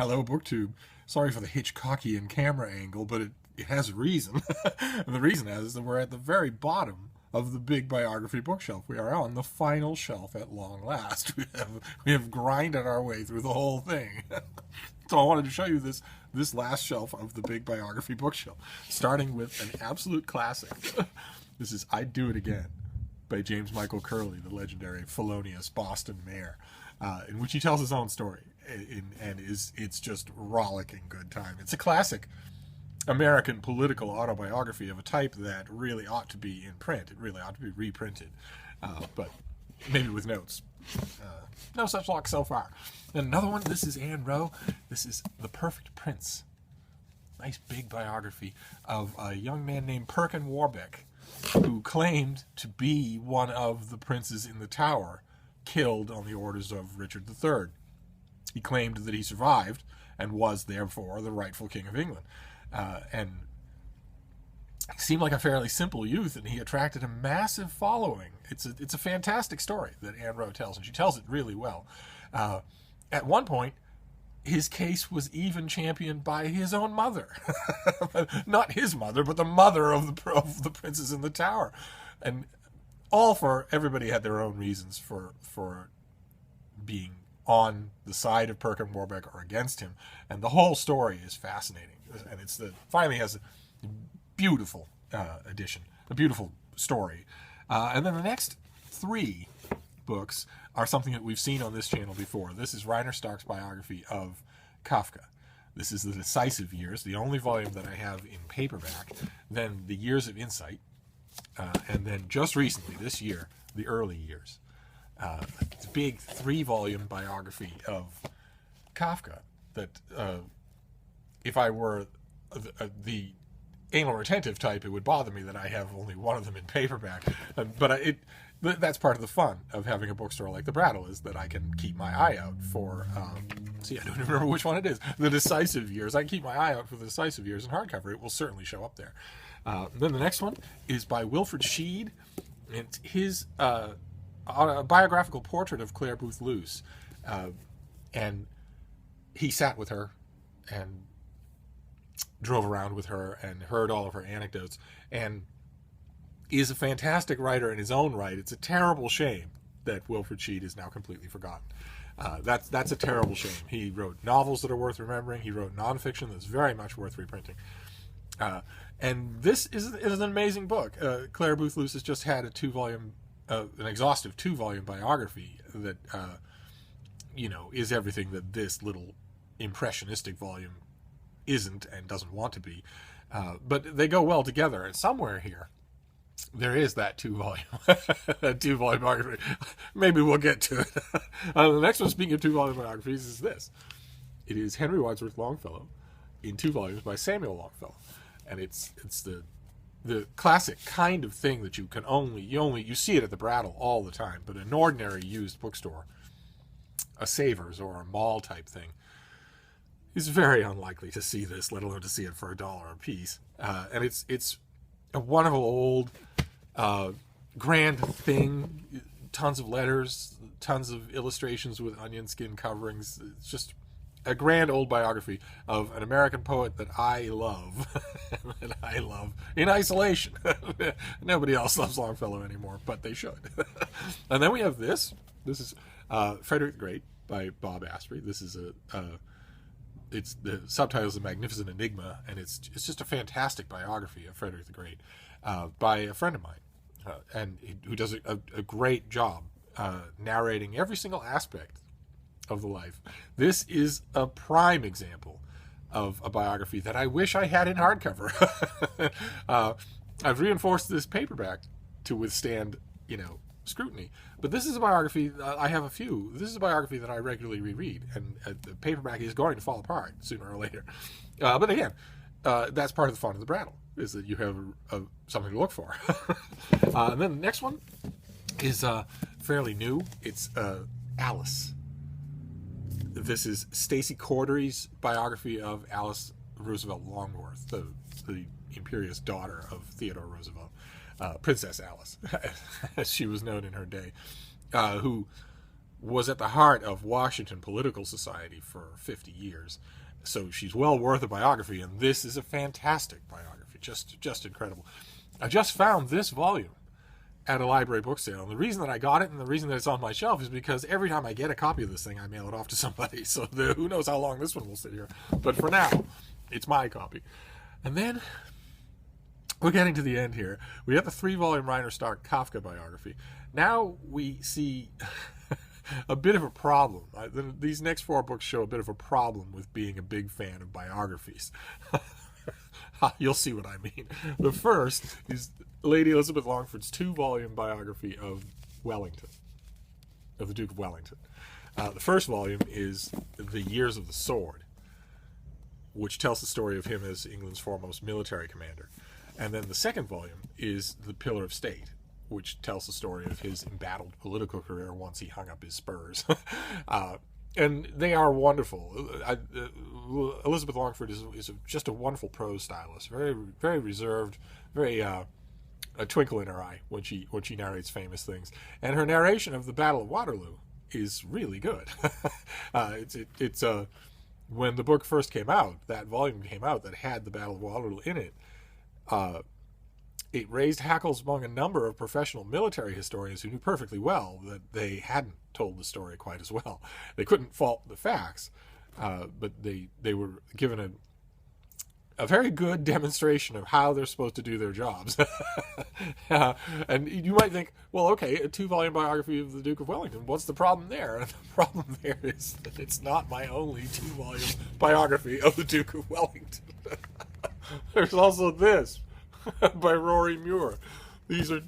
Hello, BookTube. Sorry for the Hitchcockian camera angle, but it has a reason. And the reason is that we're at the very bottom of the big biography bookshelf. We are on the final shelf at long last. We have grinded our way through the whole thing. So I wanted to show you this last shelf of the big biography bookshelf, starting with an absolute classic. This is "I'd Do It Again" by James Michael Curley, the legendary felonious Boston mayor, in which he tells his own story, and it's just rollicking good time. It's a classic American political autobiography of a type that really ought to be in print. It really ought to be reprinted, but maybe with notes. No such luck so far. And another one, this is Anne Rowe. This is The Perfect Prince. Nice big biography of a young man named Perkin Warbeck, who claimed to be one of the princes in the Tower, killed on the orders of Richard III. He claimed that he survived and was therefore the rightful king of England. And he seemed like a fairly simple youth, and he attracted a massive following. It's a fantastic story that Anne Rowe tells, and she tells it really well. At one point, his case was even championed by his own mother. Not his mother, but the mother of the princes in the Tower. And everybody had their own reasons for being on the side of Perkin Warbeck or against him. And the whole story is fascinating. And finally has a beautiful edition, a beautiful story. And then the next three books are something that we've seen on this channel before. This is Rainer Stark's biography of Kafka. This is The Decisive Years, the only volume that I have in paperback. Then The Years of Insight. And then just recently, this year, The Early Years. It's a big 3-volume biography of Kafka that, if I were the anal retentive type, it would bother me that I have only one of them in paperback. But that's part of the fun of having a bookstore like the Brattle, is that I can keep my eye out for, I don't remember which one it is, The Decisive Years. I can keep my eye out for The Decisive Years in hardcover. It will certainly show up there. Then the next one is by Wilfred Sheed. It's his biographical portrait of Clare Booth Luce. And he sat with her and drove around with her and heard all of her anecdotes, and is a fantastic writer in his own right. It's a terrible shame that Wilfred Sheed is now completely forgotten. That's a terrible shame. He wrote novels that are worth remembering. He wrote nonfiction that's very much worth reprinting. And this is an amazing book. Clare Booth Luce has just had an exhaustive 2-volume biography that, is everything that this little impressionistic volume isn't and doesn't want to be. But they go well together. And somewhere here, there is that 2-volume, that 2-volume biography. Maybe we'll get to it. The next one, speaking of 2-volume biographies, is this. It is Henry Wadsworth Longfellow in 2 volumes by Samuel Longfellow. And it's the classic kind of thing that you see it at the Brattle all the time, but an ordinary used bookstore, a Savers or a mall type thing, is very unlikely to see this, let alone to see it for $1 a piece. And it's a wonderful old grand thing, tons of letters, tons of illustrations with onion skin coverings. It's just a grand old biography of an American poet that I love, that I love in isolation. Nobody else loves Longfellow anymore, but they should. And then we have this. This is Frederick the Great by Bob Asprey. This is it's the subtitle is A Magnificent Enigma, and it's just a fantastic biography of Frederick the Great by a friend of mine, and who does a great job narrating every single aspect of the life. This is a prime example of a biography that I wish I had in hardcover. I've reinforced this paperback to withstand, scrutiny. But this is a biography, I have a few. This is a biography that I regularly reread, and the paperback is going to fall apart sooner or later. But again, that's part of the fun of the Brattle, is that you have something to look for. And then the next one is fairly new. It's Alice. This is Stacey Cordery's biography of Alice Roosevelt Longworth, the imperious daughter of Theodore Roosevelt, Princess Alice, as she was known in her day, who was at the heart of Washington political society for 50 years. So she's well worth a biography, and this is a fantastic biography, just incredible. I just found this volume at a library book sale, and the reason that I got it and the reason that it's on my shelf is because every time I get a copy of this thing, I mail it off to somebody. So who knows how long this one will sit here. But for now, it's my copy. And then we're getting to the end here. We have the 3-volume Rainer Stark Kafka biography. Now we see a bit of a problem. These next 4 books show a bit of a problem with being a big fan of biographies. You'll see what I mean. The first is Lady Elizabeth Longford's 2-volume biography of Wellington, of the Duke of Wellington. The first volume is The Years of the Sword, which tells the story of him as England's foremost military commander. And then the second volume is The Pillar of State, which tells the story of his embattled political career once he hung up his spurs. And they are wonderful. Elizabeth Longford is just a wonderful prose stylist, very very reserved, very a twinkle in her eye when she narrates famous things. And her narration of the Battle of Waterloo is really good. It's when the book first came out, that volume came out that had the Battle of Waterloo in it. It raised hackles among a number of professional military historians who knew perfectly well that they hadn't told the story quite as well. They couldn't fault the facts, but they were given a very good demonstration of how they're supposed to do their jobs. And you might think, well, okay, a 2-volume biography of the Duke of Wellington, what's the problem there? And the problem there is that it's not my only 2-volume biography of the Duke of Wellington. There's also this by Rory Muir. These are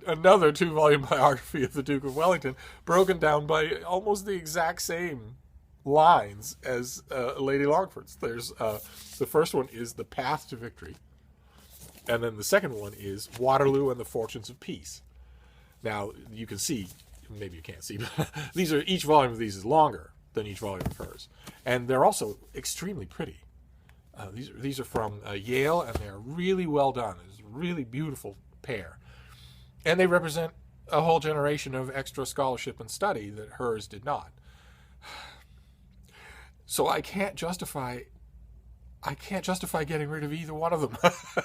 another 2-volume biography of the Duke of Wellington, broken down by almost the exact same lines as Lady Longford's. There's the first one is The Path to Victory, and then the second one is Waterloo and the Fortunes of Peace. Now you can see, maybe you can't see, but each volume of these is longer than each volume of hers, and they're also extremely pretty. These are from Yale, and they're really well done. It's a really beautiful pair. And they represent a whole generation of extra scholarship and study that hers did not. So I can't justify getting rid of either one of them.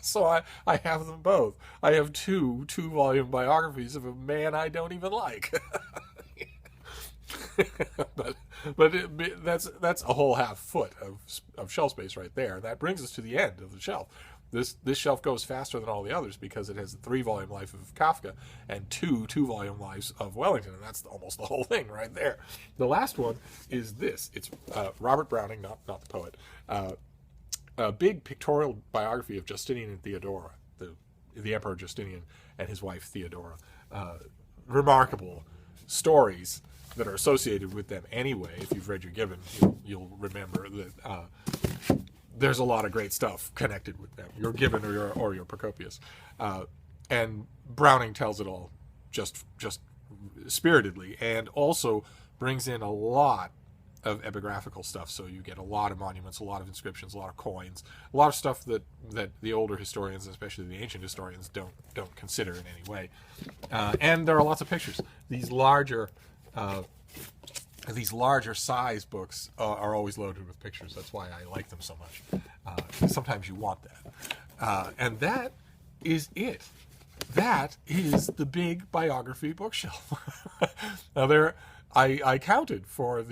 So I have them both. I have 2-volume biographies of a man I don't even like. but that's a whole half foot of shelf space right there. That brings us to the end of the shelf. This shelf goes faster than all the others because it has a 3-volume life of Kafka and 2-volume lives of Wellington, and that's almost the whole thing right there. The last one is this. It's Robert Browning, not the poet, a big pictorial biography of Justinian and Theodora, the Emperor Justinian and his wife Theodora. Remarkable stories that are associated with them anyway. If you've read your Gibbon, you'll remember that there's a lot of great stuff connected with them, your Gibbon or your Procopius. And Browning tells it all just spiritedly, and also brings in a lot of epigraphical stuff. So you get a lot of monuments, a lot of inscriptions, a lot of coins, a lot of stuff that the older historians, especially the ancient historians, don't consider in any way. And there are lots of pictures. These larger size books are always loaded with pictures. That's why I like them so much. Sometimes you want that. And that is it. That is the big biography bookshelf. Now I counted for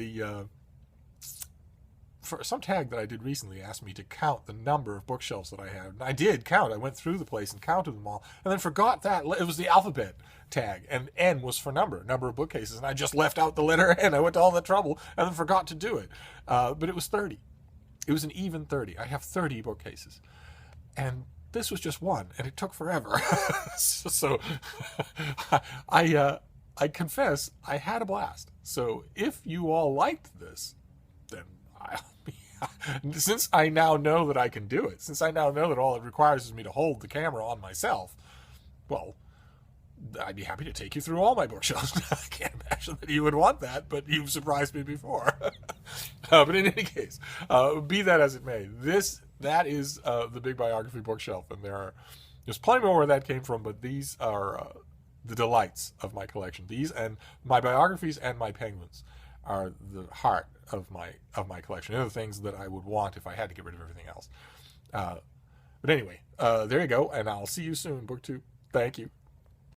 some tag that I did recently asked me to count the number of bookshelves that I have. And I did count. I went through the place and counted them all, and then forgot that it was the alphabet tag, and N was for number of bookcases, and I just left out the letter N. I went to all that trouble and then forgot to do it. But it was 30. It was an even 30. I have 30 bookcases, and this was just one, and it took forever. So I confess I had a blast. So if you all liked this, then since I now know that I can do it, since I now know that all it requires is me to hold the camera on myself, well, I'd be happy to take you through all my bookshelves. I can't imagine that you would want that, but you've surprised me before. But in any case, be that as it may, that is the big biography bookshelf, and there's plenty more where that came from, but these are the delights of my collection. These and my biographies and my penguins are the heart of my collection. They're the things that I would want if I had to get rid of everything else. But anyway, there you go, and I'll see you soon, Book 2. Thank you.